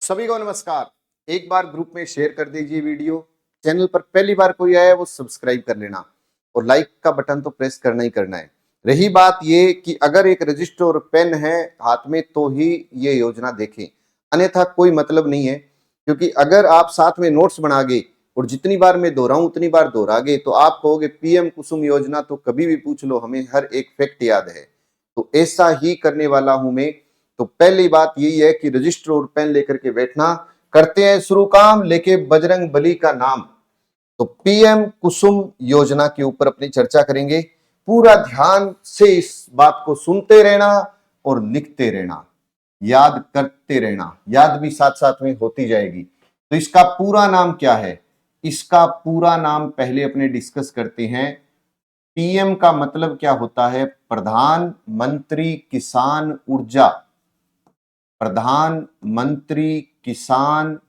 सभी को नमस्कार। एक बार ग्रुप में शेयर कर दीजिए वीडियो। चैनल पर पहली बार कोई आया है वो सब्सक्राइब कर लेना और लाइक का बटन तो प्रेस करना ही करना है। रही बात ये कि अगर एक रजिस्टर और पेन है हाथ में तो ही ये योजना देखें, अन्यथा कोई मतलब नहीं है। क्योंकि अगर आप साथ में नोट्स बना गए और जितनी बार मैं दोहराऊं उतनी बार दोहरा गए तो आप कहोगे पीएम कुसुम योजना तो कभी भी पूछ लो हमें हर एक फैक्ट याद है। तो ऐसा ही करने वाला हूं मैं। तो पहली बात यही है कि रजिस्टर और पेन लेकर के बैठना। करते हैं शुरू काम, लेके बजरंग बली का नाम। तो पीएम कुसुम योजना के ऊपर अपनी चर्चा करेंगे। पूरा ध्यान से इस बात को सुनते रहना और लिखते रहना, याद करते रहना, याद भी साथ साथ में होती जाएगी। तो इसका पूरा नाम क्या है? इसका पूरा नाम पहले अपने डिस्कस करते हैं। पीएम का मतलब क्या होता है? प्रधानमंत्री किसान ऊर्जा, प्रधानमंत्री किसान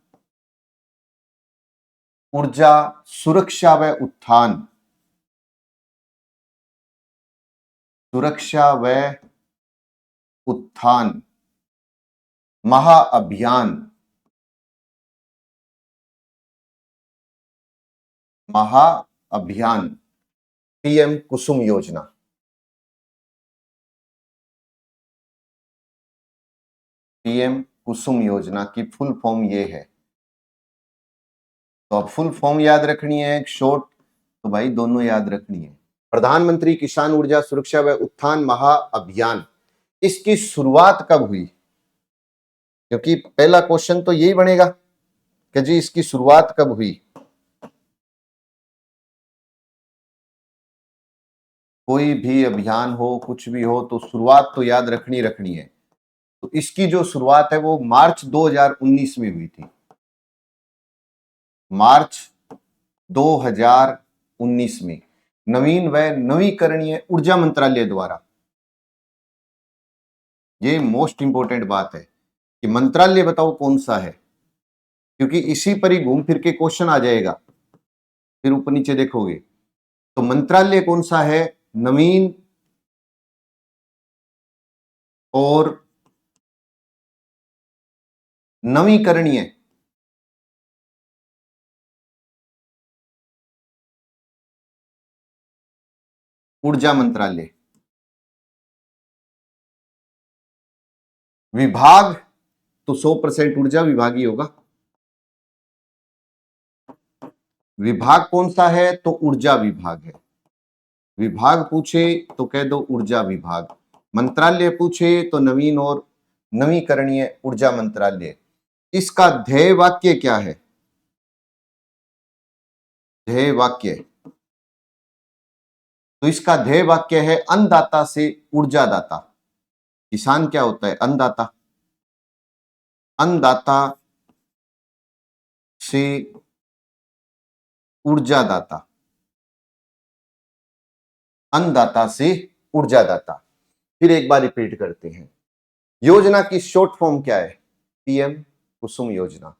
ऊर्जा सुरक्षा व उत्थान, सुरक्षा व उत्थान महाअभियान, महाअभियान पीएम कुसुम योजना। पीएम कुसुम योजना की फुल फॉर्म ये है। तो अब फुल फॉर्म याद रखनी है, एक शॉर्ट तो भाई दोनों याद रखनी है। प्रधानमंत्री किसान ऊर्जा सुरक्षा व उत्थान महाअभियान, इसकी शुरुआत कब हुई? क्योंकि पहला क्वेश्चन तो यही बनेगा कि जी इसकी शुरुआत कब हुई। कोई भी अभियान हो, कुछ भी हो, तो शुरुआत तो याद रखनी है। तो इसकी जो शुरुआत है वो मार्च 2019 में हुई थी। मार्च 2019 में नवीन व नवीकरणीय ऊर्जा मंत्रालय द्वारा। ये मोस्ट इंपोर्टेंट बात है कि मंत्रालय बताओ कौन सा है, क्योंकि इसी पर ही घूम फिर के क्वेश्चन आ जाएगा। फिर ऊपर नीचे देखोगे तो मंत्रालय कौन सा है? नवीन और नवीकरणीय ऊर्जा मंत्रालय। विभाग तो 100% ऊर्जा विभाग ही होगा। विभाग कौन सा है? तो ऊर्जा विभाग है। विभाग पूछे तो कह दो ऊर्जा विभाग, मंत्रालय पूछे तो नवीन और नवीकरणीय ऊर्जा मंत्रालय। इसका ध्येय वाक्य क्या है? ध्येय वाक्य, तो इसका ध्येय वाक्य है अन्नदाता से ऊर्जादाता। किसान क्या होता है? अन्नदाता। अन्नदाता से ऊर्जादाता, अन्नदाता से ऊर्जादाता। फिर एक बार रिपीट करते हैं। योजना की शॉर्ट फॉर्म क्या है? पीएम कुसुम योजना।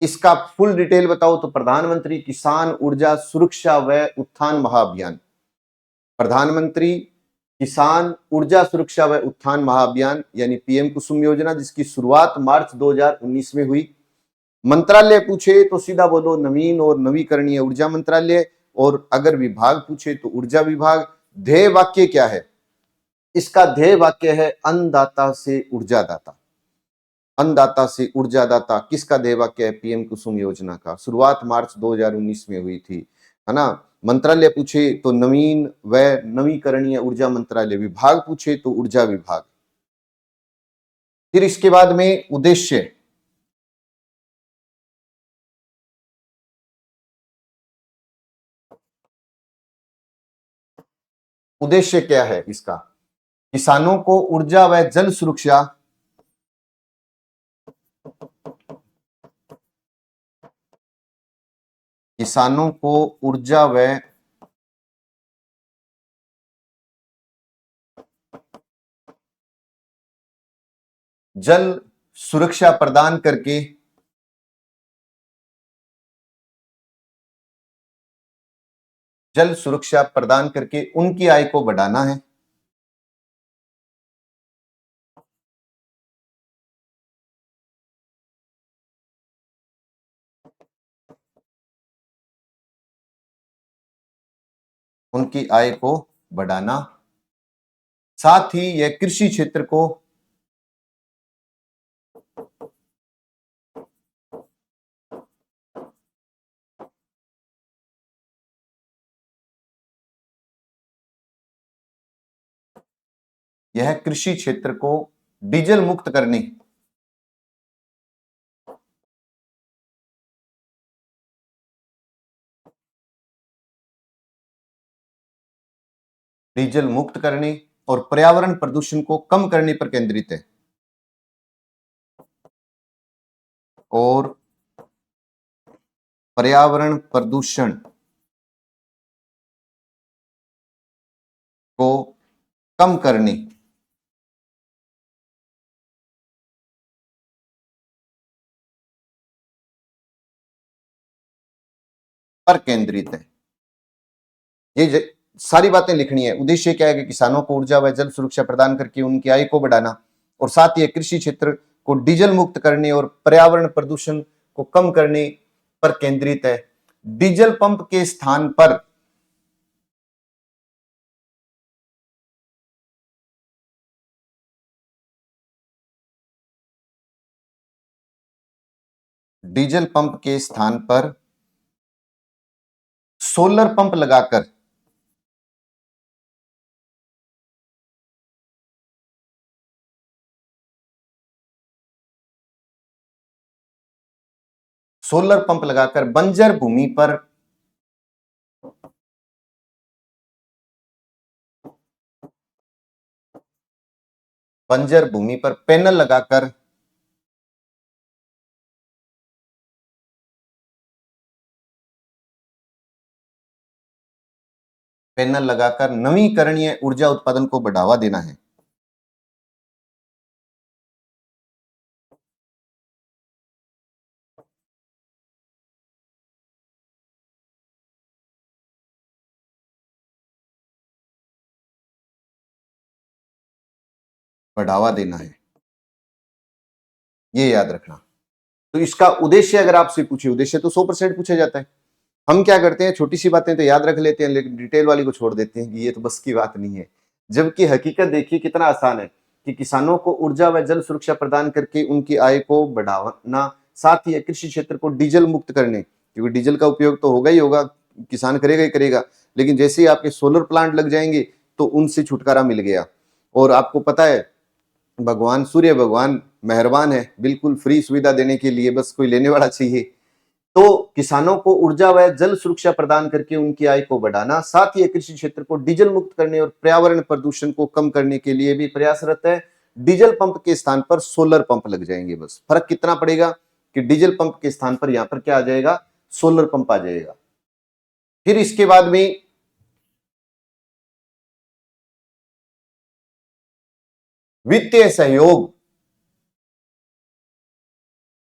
इसका फुल डिटेल बताओ तो प्रधानमंत्री किसान ऊर्जा सुरक्षा व उत्थान महाअभियान। प्रधानमंत्री किसान ऊर्जा सुरक्षा व उत्थान महाअभियान यानी पीएम कुसुम योजना, जिसकी शुरुआत मार्च 2019 में हुई। मंत्रालय पूछे तो सीधा बोलो नवीन और नवीकरणीय ऊर्जा मंत्रालय, और अगर विभाग पूछे तो ऊर्जा विभाग। ध्येय वाक्य क्या है? इसका ध्येय वाक्य है अन्नदाता से ऊर्जादाता। अन्नदाता से ऊर्जादाता किसका ध्येय वाक्य है? पीएम कुसुम योजना का। शुरुआत मार्च 2019 में हुई थी, है ना। मंत्रालय पूछे तो नवीन व नवीकरणीय ऊर्जा मंत्रालय, विभाग पूछे तो ऊर्जा विभाग। फिर इसके बाद में उद्देश्य। उद्देश्य क्या है इसका? किसानों को ऊर्जा व जल सुरक्षा, किसानों को ऊर्जा व जल सुरक्षा प्रदान करके जल सुरक्षा प्रदान करके उनकी आय को बढ़ाना है। उनकी आय को बढ़ाना, साथ ही यह कृषि क्षेत्र को डीजल मुक्त करने, डीजल मुक्त करने और पर्यावरण प्रदूषण को कम करने पर केंद्रित है। और पर्यावरण प्रदूषण को कम करने पर केंद्रित है। ये सारी बातें लिखनी है। उद्देश्य क्या है कि किसानों को ऊर्जा व जल सुरक्षा प्रदान करके उनकी आय को बढ़ाना, और साथ ही कृषि क्षेत्र को डीजल मुक्त करने और पर्यावरण प्रदूषण को कम करने पर केंद्रित है। डीजल पंप के स्थान पर डीजल पंप के स्थान पर सोलर पंप लगाकर बंजर भूमि पर पैनल लगाकर नवीकरणीय ऊर्जा उत्पादन को बढ़ावा देना है। बढ़ावा देना है, ये याद रखना। तो इसका उद्देश्य अगर आपसे पूछे, उद्देश्य तो 100% पूछा जाता है। हम क्या करते हैं, छोटी सी बातें तो याद रख लेते हैं, लेकिन डिटेल वाली को छोड़ देते हैं कि ये तो बस की बात नहीं है। जबकि हकीकत देखिए कितना आसान है कि किसानों को ऊर्जा व जल सुरक्षा प्रदान करके उनकी आय को बढ़ाना, साथ ही कृषि क्षेत्र को डीजल मुक्त करने, क्योंकि डीजल का उपयोग तो होगा ही होगा, किसान करेगा ही करेगा, लेकिन जैसे ही आपके सोलर प्लांट लग जाएंगे तो उनसे छुटकारा मिल गया। और आपको पता है भगवान सूर्य भगवान मेहरबान है, बिल्कुल फ्री सुविधा देने के लिए, बस कोई लेने वाला चाहिए। तो किसानों को ऊर्जा व जल सुरक्षा प्रदान करके उनकी आय को बढ़ाना, साथ ही कृषि क्षेत्र को डीजल मुक्त करने और पर्यावरण प्रदूषण को कम करने के लिए भी प्रयासरत है। डीजल पंप के स्थान पर सोलर पंप लग जाएंगे। बस फर्क कितना पड़ेगा कि डीजल पंप के स्थान पर यहां पर क्या आ जाएगा, सोलर पंप आ जाएगा। फिर इसके बाद में वित्तीय सहयोग,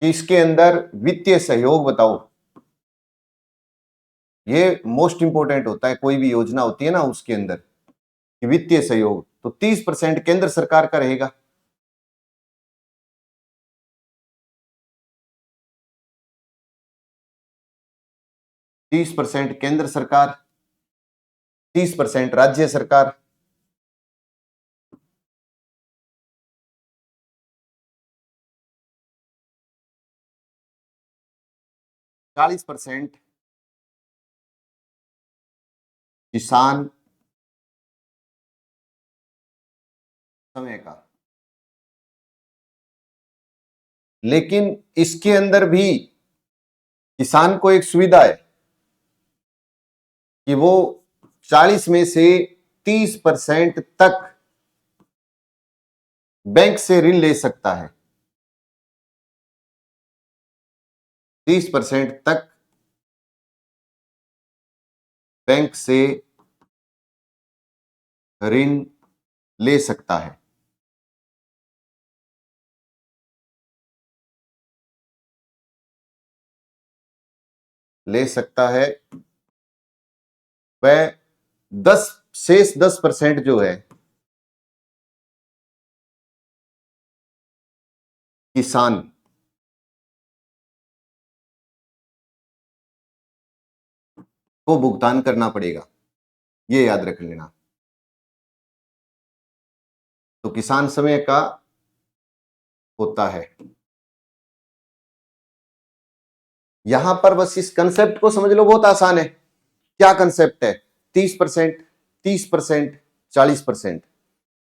इसके अंदर वित्तीय सहयोग बताओ, ये मोस्ट इंपोर्टेंट होता है। कोई भी योजना होती है ना उसके अंदर वित्तीय सहयोग, तो 30% केंद्र सरकार का रहेगा। 30% केंद्र सरकार, 30% राज्य सरकार, 40% किसान समय का। लेकिन इसके अंदर भी किसान को एक सुविधा है कि वो 40 में से 30% तक बैंक से ऋण ले सकता है। 30% तक बैंक से ऋण ले सकता है। वह 10% जो है किसान को भुगतान करना पड़ेगा। ये याद रख लेना। तो किसान समय का होता है। यहां पर बस इस कंसेप्ट को समझ लो, बहुत आसान है। क्या कंसेप्ट है? 30%, 30%, 40%।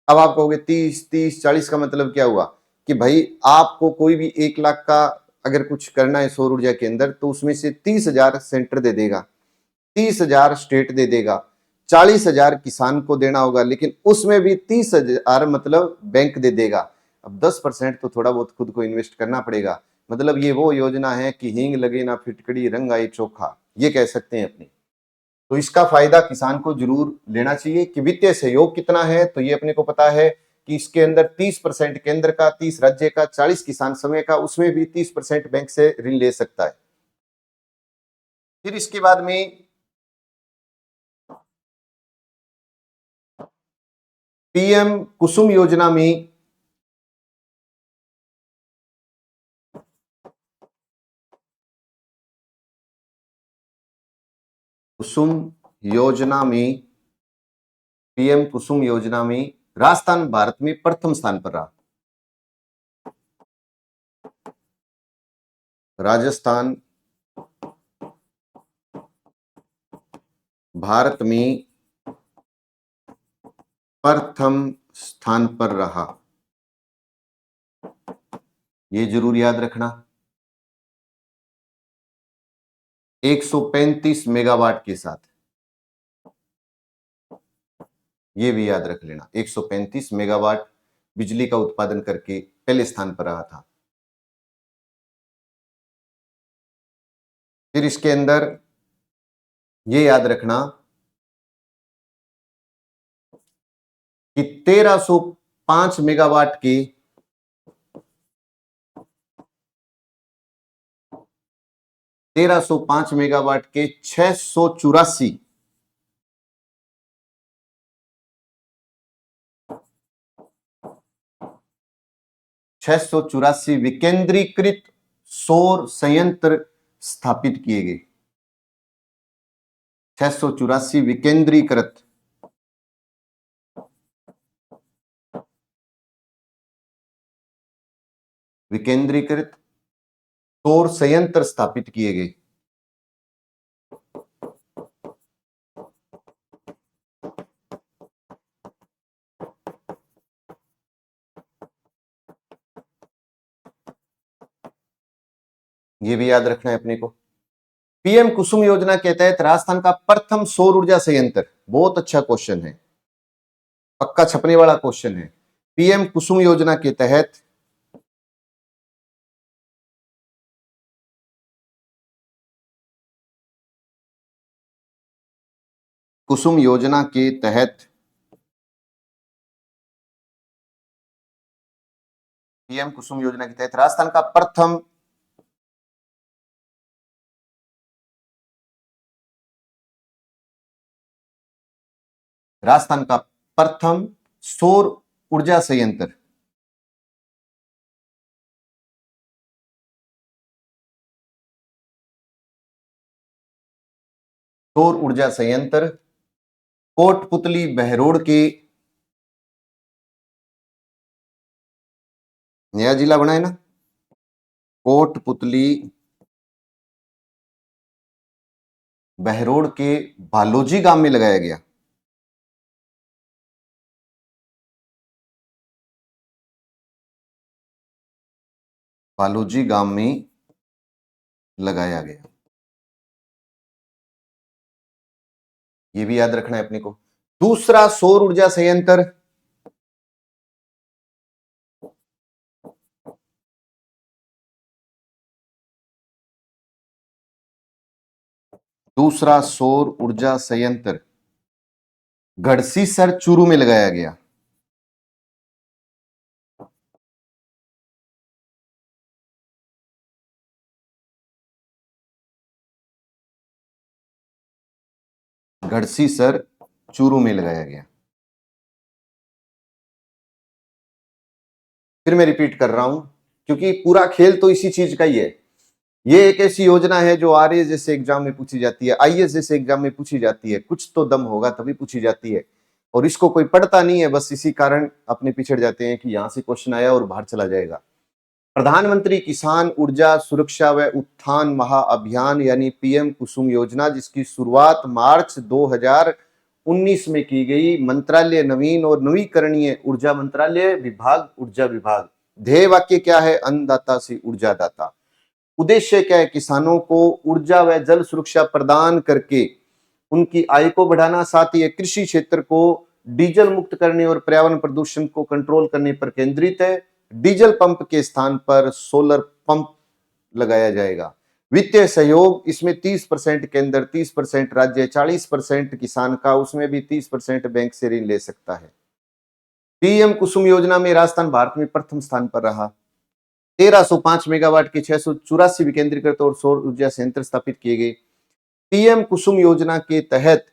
अब आप कहोगे 30 30 40 का मतलब क्या हुआ? कि भाई आपको कोई भी 1 लाख का अगर कुछ करना है सौर ऊर्जा के अंदर, तो उसमें से 30,000 सेंटर दे देगा, 30,000 स्टेट दे देगा, 40,000 किसान को देना होगा, लेकिन उसमें भी 30,000 मतलब बैंक दे देगा। अब 10% तो थोड़ा बहुत खुद को इन्वेस्ट करना पड़ेगा। मतलब ये वो योजना है कि हींग लगे ना फिटकड़ी रंग आए चोखा, ये कह सकते हैं अपनी। तो इसका फायदा किसान को जरूर लेना चाहिए। कि वित्तीय सहयोग कितना है, तो ये अपने को पता है कि इसके अंदर 30% केंद्र का, 30 राज्य का, 40 किसान समय का, उसमें भी 30% बैंक से ऋण ले सकता है। फिर इसके बाद में पीएम कुसुम योजना में कुसुम योजना में पीएम कुसुम योजना में राजस्थान भारत में प्रथम स्थान पर रहा। राजस्थान भारत में प्रथम स्थान पर रहा, ये जरूर याद रखना। 135 मेगावाट के साथ, ये भी याद रख लेना। 135 मेगावाट बिजली का उत्पादन करके पहले स्थान पर रहा था। फिर इसके अंदर ये याद रखना कि 1305 मेगावाट के 1305 मेगावाट के 684 विकेंद्रीकृत सौर संयंत्र स्थापित किए गए। 684 विकेंद्रीकृत सौर संयंत्र स्थापित किए गए। ये भी याद रखना है अपने को। पीएम कुसुम योजना के तहत राजस्थान का प्रथम सौर ऊर्जा संयंत्र, बहुत अच्छा क्वेश्चन है, पक्का छपने वाला क्वेश्चन है। पीएम कुसुम योजना के तहत कुसुम योजना के तहत पीएम कुसुम योजना के तहत राजस्थान का प्रथम सौर ऊर्जा संयंत्र, कोटपुतली बहरोड के, नया जिला बना है ना, कोटपुतली बहरोड के बालोजी गांव में लगाया गया। बालोजी गांव में लगाया गया, ये भी याद रखना है अपने को। दूसरा सौर ऊर्जा संयंत्र गढ़सीसर चूरू में लगाया गया। गढ़सीसर चूरू में लगाया गया। फिर मैं रिपीट कर रहा हूं, क्योंकि पूरा खेल तो इसी चीज का ही है। ये एक ऐसी योजना है जो आरएएस जैसे एग्जाम में पूछी जाती है, आईएएस जैसे एग्जाम में पूछी जाती है, कुछ तो दम होगा तभी पूछी जाती है, और इसको कोई पढ़ता नहीं है, बस इसी कारण अपने पिछड़ जाते हैं कि यहां से क्वेश्चन आया और बाहर चला जाएगा। प्रधानमंत्री किसान ऊर्जा सुरक्षा व उत्थान महाअभियान यानी पीएम कुसुम योजना, जिसकी शुरुआत मार्च 2019 में की गई, मंत्रालय नवीन और नवीकरणीय ऊर्जा मंत्रालय, विभाग ऊर्जा विभाग। ध्येय वाक्य क्या है? अन्नदाता से ऊर्जा दाता। उद्देश्य क्या है? किसानों को ऊर्जा व जल सुरक्षा प्रदान करके उनकी आय को बढ़ाना, साथ ही कृषि क्षेत्र को डीजल मुक्त करने और पर्यावरण प्रदूषण को कंट्रोल करने पर केंद्रित है। डीजल पंप के स्थान पर सोलर पंप लगाया जाएगा। वित्तीय सहयोग इसमें 30% केंद्र, 30% राज्य, 40% किसान का, उसमें भी 30% बैंक से ऋण ले सकता है। पीएम कुसुम योजना में राजस्थान भारत में प्रथम स्थान पर रहा। 1305 मेगावाट के 684 विकेंद्रीकृत और सौर ऊर्जा संयंत्र स्थापित किए गए। पीएम कुसुम योजना के तहत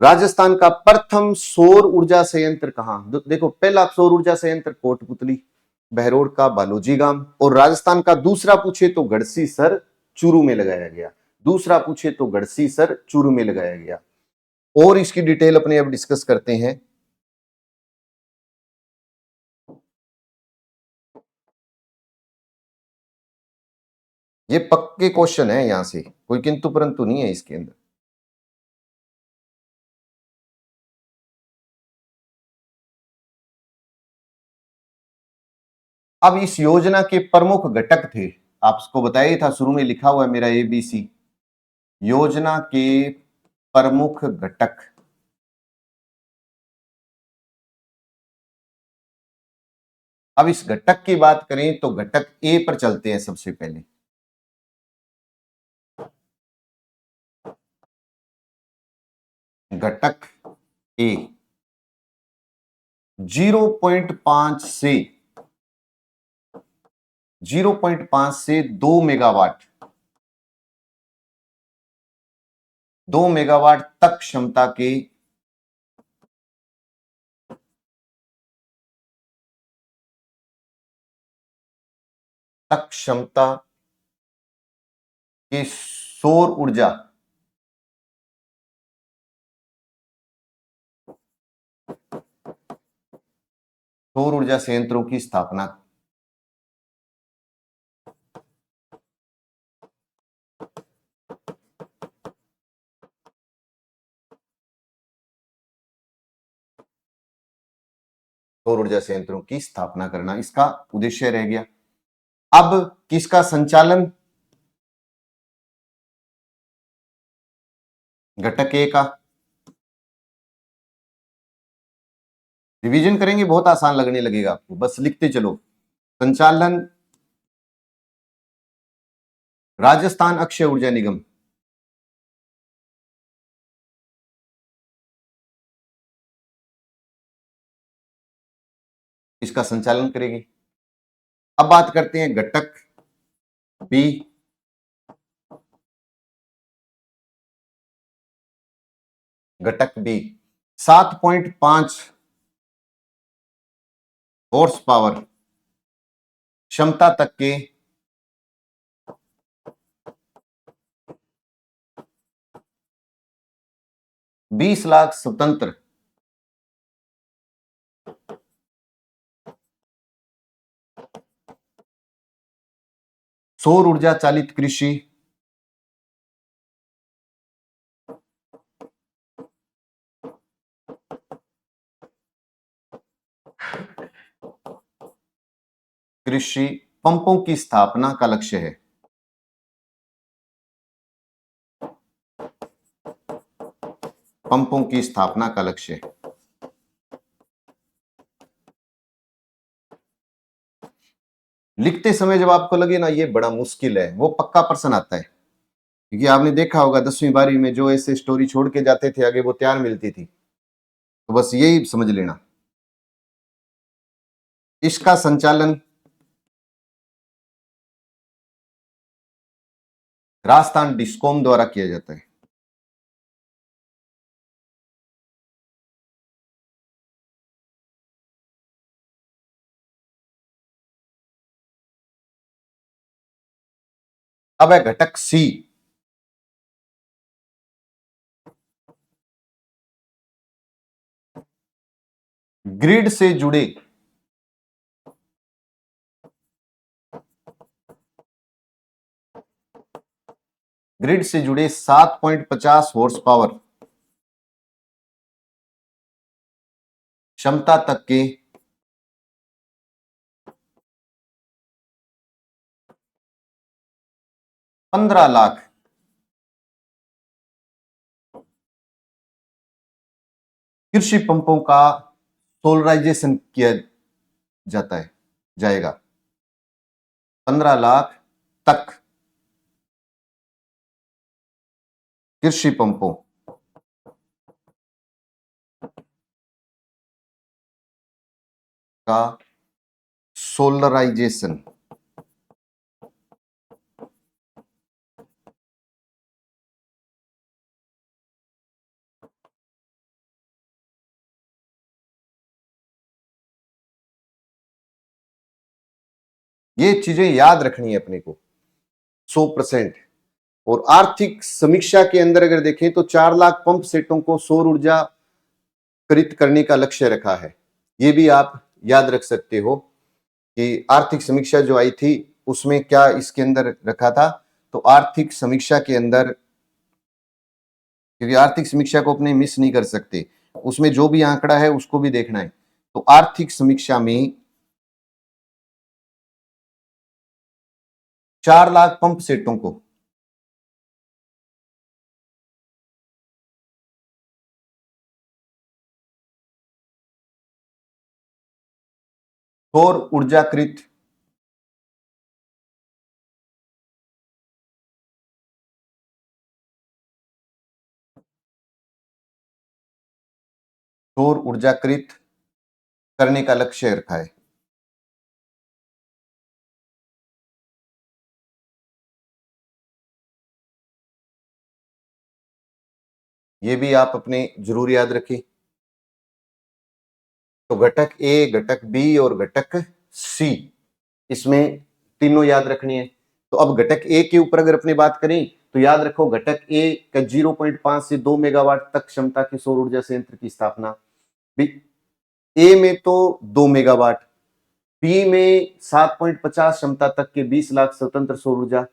राजस्थान का प्रथम सौर ऊर्जा संयंत्र कहां? देखो, पहला सौर ऊर्जा संयंत्र कोटपुतली, बहरोड का बालोजी गांव, और राजस्थान का दूसरा पूछे तो गढ़सीसर चूरू में लगाया गया। दूसरा पूछे तो गढ़सीसर चूरू में लगाया गया। और इसकी डिटेल अपने अब डिस्कस करते हैं। ये पक्के क्वेश्चन है, यहां से कोई किंतु परंतु नहीं है इसके अंदर। अब इस योजना के प्रमुख घटक थे, आपको बताया ही था, शुरू में लिखा हुआ है मेरा एबीसी। योजना के प्रमुख घटक, अब इस घटक की बात करें तो घटक ए पर चलते हैं सबसे पहले। घटक ए 0.5 से 2 मेगावाट, 2 मेगावाट तक क्षमता के सौर ऊर्जा संयंत्रों की स्थापना। सौर ऊर्जा संयंत्रों की स्थापना करना इसका उद्देश्य रह गया। अब किसका संचालन? घटक ए का। रिवीजन करेंगे, बहुत आसान लगने लगेगा आपको, बस लिखते चलो। संचालन राजस्थान अक्षय ऊर्जा निगम। इसका संचालन करेगी। अब बात करते हैं घटक बी। घटक बी 7.5 हॉर्स पावर क्षमता तक के 20 लाख स्वतंत्र सौर ऊर्जा चालित कृषि पंपों की स्थापना का लक्ष्य है। पंपों की स्थापना का लक्ष्य है। लिखते समय जब आपको लगे ना ये बड़ा मुश्किल है, वो पक्का प्रश्न आता है, क्योंकि आपने देखा होगा 10वीं 12वीं में जो ऐसे स्टोरी छोड़ के जाते थे आगे वो तैयार मिलती थी, तो बस यही समझ लेना। इसका संचालन राजस्थान डिस्कॉम द्वारा किया जाता है। अब है घटक सी। ग्रिड से जुड़े ग्रिड से जुड़े 7.50 हॉर्स पावर क्षमता तक के 15 लाख कृषि पंपों का सोलराइजेशन किया जाता है जाएगा। 15 लाख तक कृषि पंपों का सोलराइजेशन ये चीजें याद रखनी है अपने को 100%। और आर्थिक समीक्षा के अंदर अगर देखें तो 4 लाख पंप सेटों को सौर ऊर्जा कृत करने का लक्ष्य रखा है। ये भी आप याद रख सकते हो कि आर्थिक समीक्षा जो आई थी उसमें क्या इसके अंदर रखा था। तो आर्थिक समीक्षा के अंदर, क्योंकि आर्थिक समीक्षा को अपने मिस नहीं कर सकते, उसमें जो भी आंकड़ा है उसको भी देखना है। तो आर्थिक समीक्षा में 4 लाख पंप सेटों को सौर ऊर्जाकृत सौर ऊर्जाकृत करने का लक्ष्य रखा है। ये भी आप अपने जरूर याद रखें। तो घटक ए, घटक बी और घटक सी, इसमें तीनों याद रखनी है। तो अब घटक ए के ऊपर अगर अपनी बात करें तो याद रखो घटक ए का 0.5 से 2 मेगावाट तक क्षमता के सौर ऊर्जा संयंत्र की स्थापना। ए में तो 2 मेगावाट, बी में 7.50 क्षमता तक के 20 लाख स्वतंत्र सौर ऊर्जा,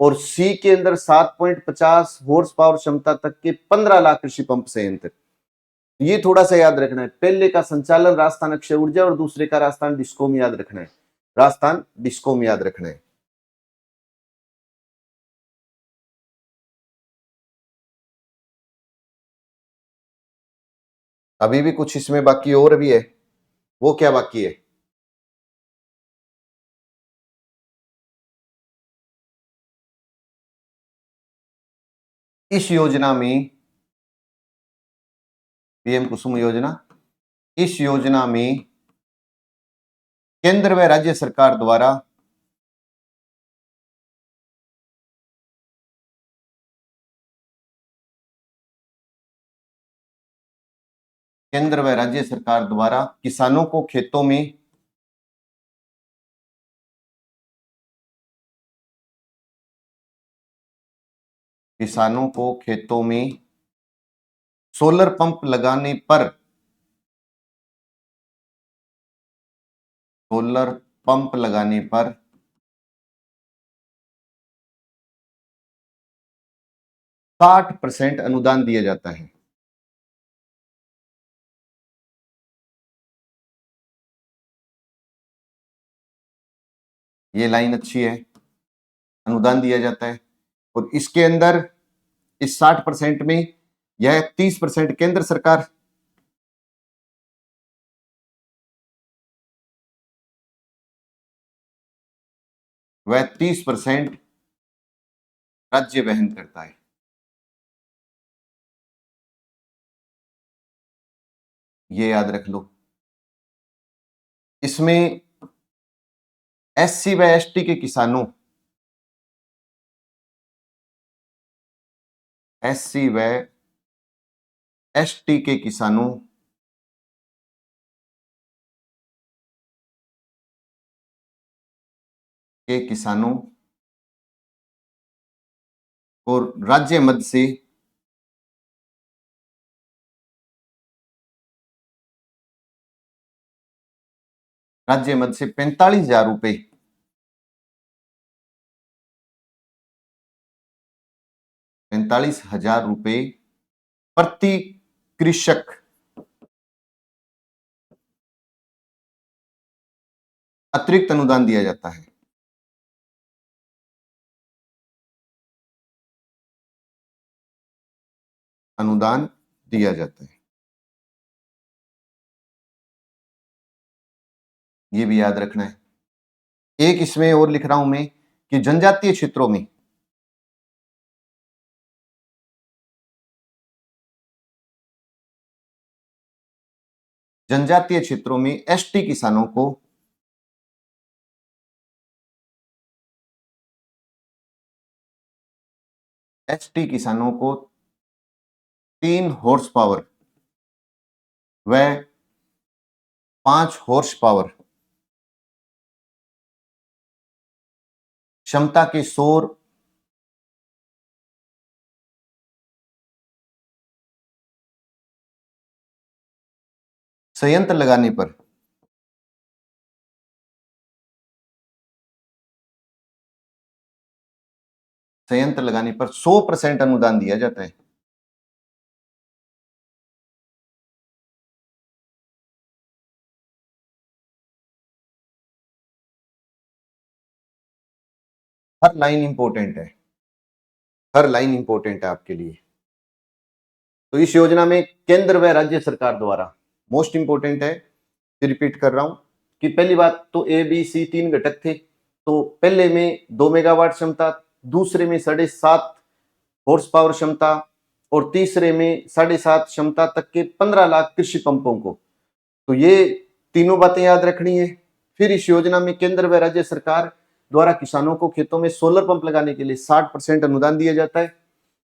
और सी के अंदर 7.50 हॉर्स पावर क्षमता तक के 15 लाख कृषि पंप संयंत्र। ये थोड़ा सा याद रखना है। पहले का संचालन राजस्थान अक्षय ऊर्जा और दूसरे का राजस्थान डिस्कॉम याद रखना है। राजस्थान डिस्कॉम याद रखना है। अभी भी कुछ इसमें बाकी और भी है। वो क्या बाकी है? इस योजना में, पीएम कुसुम योजना, इस योजना में केंद्र व राज्य सरकार द्वारा केंद्र व राज्य सरकार द्वारा किसानों को खेतों में सोलर पंप लगाने पर सोलर पंप लगाने पर 60% अनुदान दिया जाता है। ये लाइन अच्छी है, अनुदान दिया जाता है। और इसके अंदर इस 60% में यह 30% केंद्र सरकार, वह 30% राज्य वहन करता है। ये याद रख लो। इसमें एससी व एसटी के किसानों, एससी व एसटी के किसानों के किसानों और राज्य मद से राज्य मद से 45,000 रुपए 45,000 रुपए प्रति कृषक अतिरिक्त अनुदान दिया जाता है। अनुदान दिया जाता है, ये भी याद रखना है। एक इसमें और लिख रहा हूं मैं कि जनजातीय क्षेत्रों में एसटी किसानों को एसटी किसानों को 3 हॉर्स पावर व 5 हॉर्स पावर क्षमता के सौर संयंत्र लगाने पर संयंत्र लगाने पर 100% अनुदान दिया जाता है। हर लाइन इंपॉर्टेंट है, हर लाइन इंपॉर्टेंट है आपके लिए। तो इस योजना में केंद्र व राज्य सरकार द्वारा मोस्ट इंपॉर्टेंट है, रिपीट कर रहा हूं कि पहली बात तो ए बी सी 3 घटक थे। तो पहले में 2 मेगावाट क्षमता, दूसरे में 7.5 हॉर्स पावर क्षमता और तीसरे में 7.5 क्षमता तक के 15 लाख कृषि पंपों को। तो ये तीनों बातें याद रखनी है। फिर इस योजना में केंद्र व राज्य सरकार द्वारा किसानों को खेतों में सोलर पंप लगाने के लिए 60% अनुदान दिया जाता है।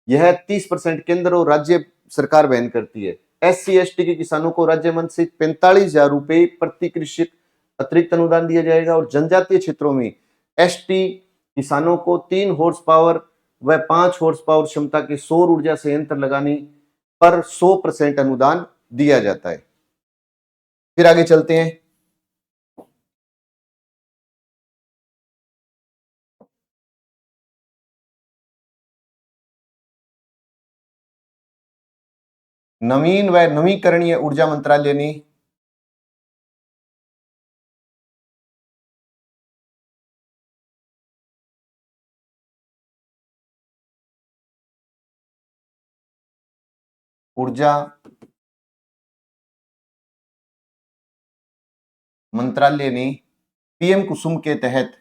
यह 30% केंद्र और राज्य सरकार वहन करती है। SC ST के किसानों को राज्य मंच से 45,000 रुपए प्रति कृषक अतिरिक्त अनुदान दिया जाएगा और जनजातीय क्षेत्रों में ST किसानों को 3 हॉर्स पावर व 5 हॉर्स पावर क्षमता के सौर ऊर्जा संयंत्र लगाने पर 100% अनुदान दिया जाता है। फिर आगे चलते हैं। नवीन व नवीकरणीय ऊर्जा मंत्रालय ने ऊर्जा मंत्रालय ने पीएम कुसुम के तहत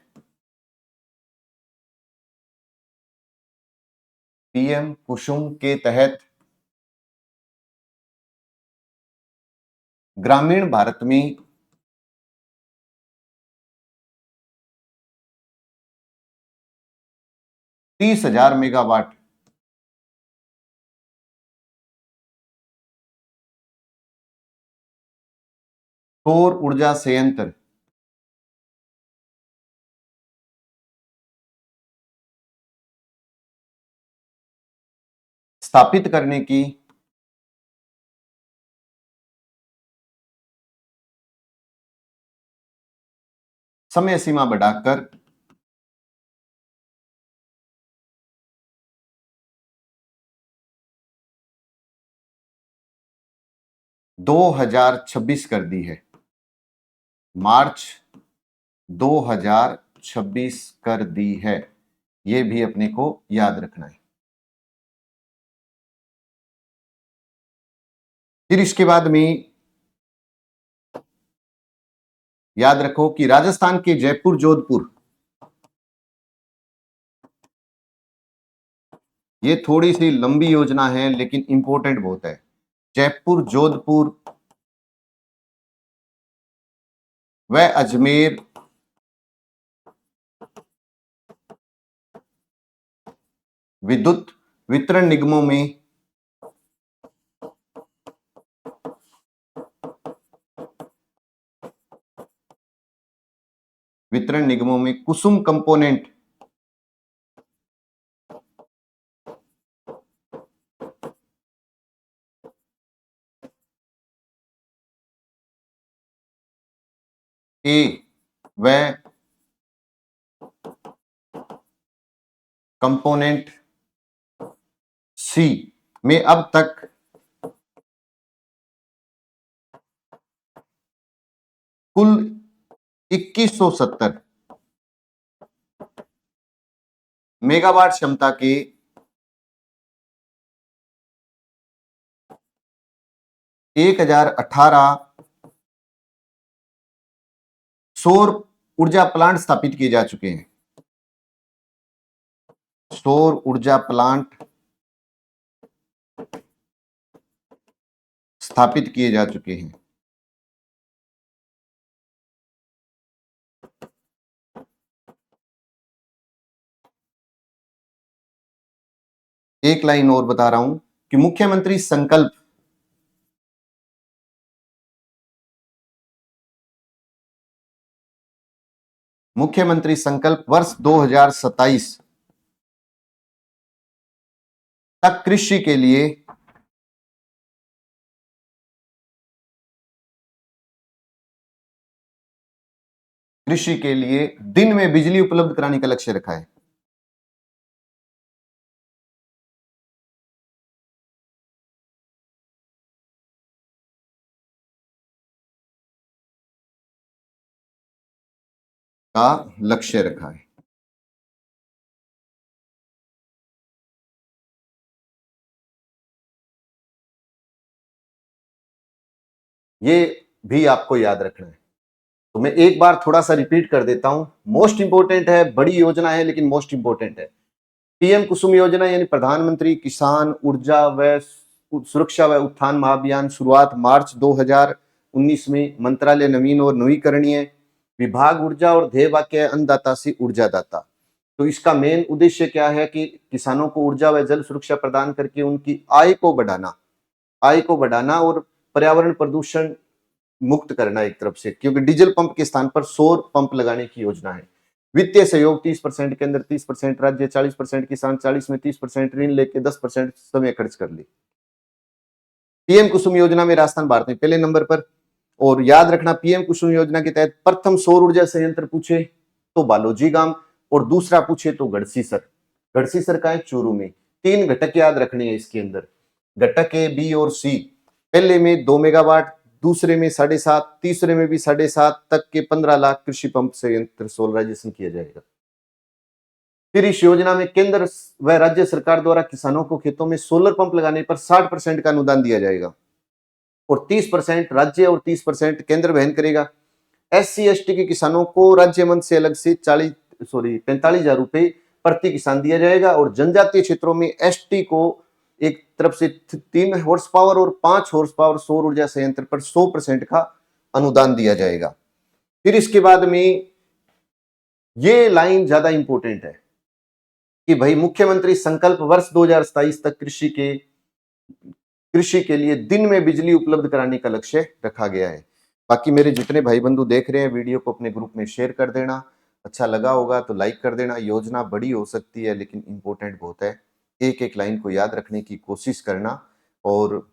ग्रामीण भारत में 30,000 मेगावाट सौर ऊर्जा संयंत्र स्थापित करने की समय सीमा बढ़ाकर 2026 कर दी है। मार्च 2026 कर दी है, यह भी अपने को याद रखना है। फिर इसके बाद में याद रखो कि राजस्थान के जयपुर जोधपुर, ये थोड़ी सी लंबी योजना है लेकिन इंपॉर्टेंट बहुत है। जयपुर जोधपुर व अजमेर विद्युत वितरण निगमों में कुसुम कंपोनेंट ए व कंपोनेंट सी में अब तक कुल 2170 मेगावाट क्षमता के 1018 सौर ऊर्जा प्लांट स्थापित किए जा चुके हैं। सौर ऊर्जा प्लांट स्थापित किए जा चुके हैं। एक लाइन और बता रहा हूं कि मुख्यमंत्री संकल्प वर्ष 2027 तक कृषि के लिए दिन में बिजली उपलब्ध कराने का लक्ष्य रखा है। का लक्ष्य रखा है। ये भी आपको याद रखना है। तो मैं एक बार थोड़ा सा रिपीट कर देता हूं। मोस्ट इंपोर्टेंट है, बड़ी योजना है लेकिन मोस्ट इंपोर्टेंट है। पीएम कुसुम योजना यानी प्रधानमंत्री किसान ऊर्जा व सुरक्षा व उत्थान महाअभियान शुरुआत मार्च 2019 में। मंत्रालय नवीन और नवीकरणीय विभाग ऊर्जा और ध्येय वाक्य अन्नदाता से ऊर्जादाता। तो इसका मेन उद्देश्य क्या है कि किसानों को ऊर्जा व जल सुरक्षा प्रदान करके उनकी आय को बढ़ाना और पर्यावरण प्रदूषण मुक्त करना एक तरफ से, क्योंकि डीजल पंप के स्थान पर सौर पंप लगाने की योजना है। वित्तीय सहयोग 30% के अंदर 30% राज्य, 40% किसान, 40 में 30% ऋण लेके 10% समय खर्च कर ली। पीएम कुसुम योजना में राजस्थान भारत में पहले नंबर पर। और याद रखना, पीएम कुसुम योजना के तहत प्रथम सौर ऊर्जा संयंत्र पूछे तो बालोजी गांव और दूसरा पूछे तो गढ़सीसर का है चूरू में। 3 घटक याद रखने हैं इसके अंदर। घटक ए, बी और सी। पहले में 2 मेगावाट, दूसरे में 7.5, तीसरे में भी 7.5 तक के 15 लाख कृषि पंप संयंत्र सोलराइजेशन किया जाएगा। फिर इस योजना में केंद्र व राज्य सरकार द्वारा किसानों को खेतों में सोलर पंप लगाने पर 60% का अनुदान दिया जाएगा और 30% राज्य और 30% केंद्र वहन करेगा। SC/ST के किसानों को राज्य मंच से अलग से 45,000 रुपए प्रति किसान दिया जाएगा और जनजातीय क्षेत्रों में ST को एक तरफ से 3 हॉर्स पावर और 5 हॉर्स पावर सौर ऊर्जा संयंत्र पर 100% का अनुदान दिया जाएगा। फिर इसके बाद में ये लाइन ज्यादा इंपॉर्टेंट है कि भाई मुख्यमंत्री संकल्प वर्ष 2027 तक कृषि के लिए दिन में बिजली उपलब्ध कराने का लक्ष्य रखा गया है। बाकी मेरे जितने भाई बंधु देख रहे हैं वीडियो को अपने ग्रुप में शेयर कर देना। अच्छा लगा होगा तो लाइक कर देना। योजना बड़ी हो सकती है लेकिन इंपॉर्टेंट बहुत है। एक एक लाइन को याद रखने की कोशिश करना। और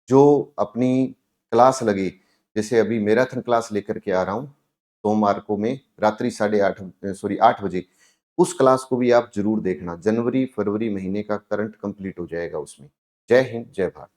जो अपनी क्लास लगे, जैसे अभी मैराथन क्लास लेकर के आ रहा हूँ सोमवार को मैं रात्रि 8 बजे, उस क्लास को भी आप जरूर देखना। जनवरी फरवरी महीने का करंट कंप्लीट हो जाएगा उसमें। जय हिंद, जय भारत।